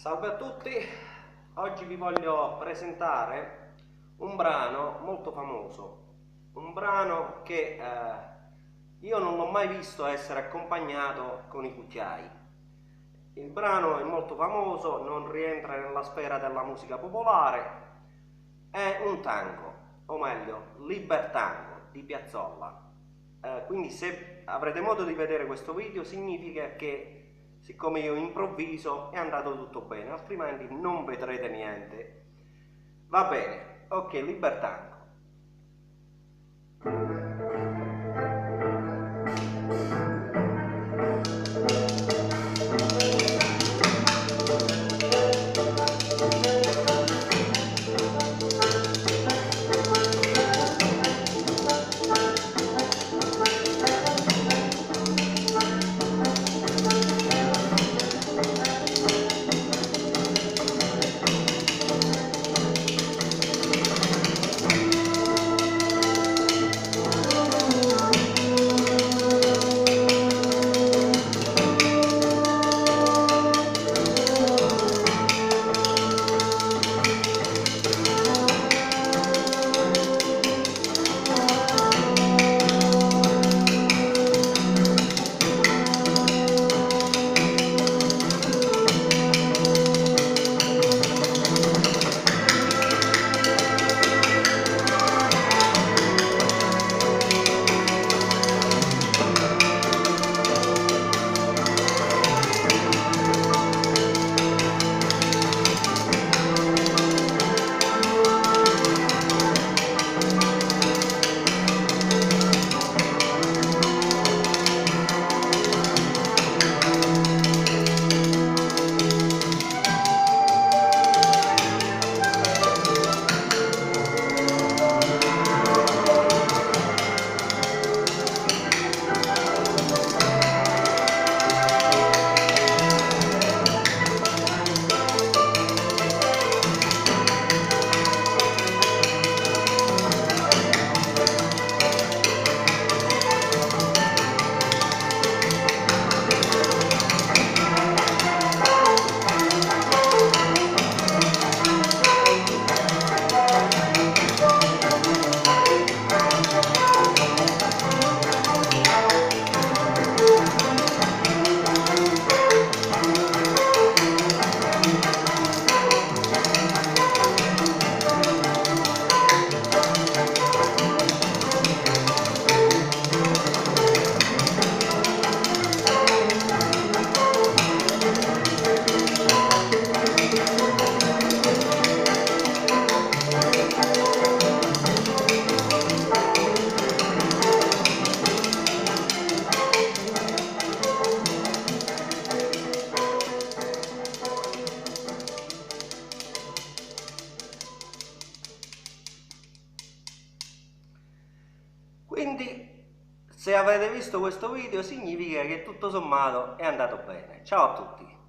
Salve a tutti, oggi vi voglio presentare un brano molto famoso, un brano che io non l'ho mai visto essere accompagnato con i cucchiai. Il brano è molto famoso, non rientra nella sfera della musica popolare, è un tango, o meglio, Libertango di Piazzolla. Quindi se avrete modo di vedere questo video significa che siccome io improvviso è andato tutto bene, altrimenti non vedrete niente. Va bene, ok, Libertango. Quindi se avete visto questo video significa che tutto sommato è andato bene. Ciao a tutti!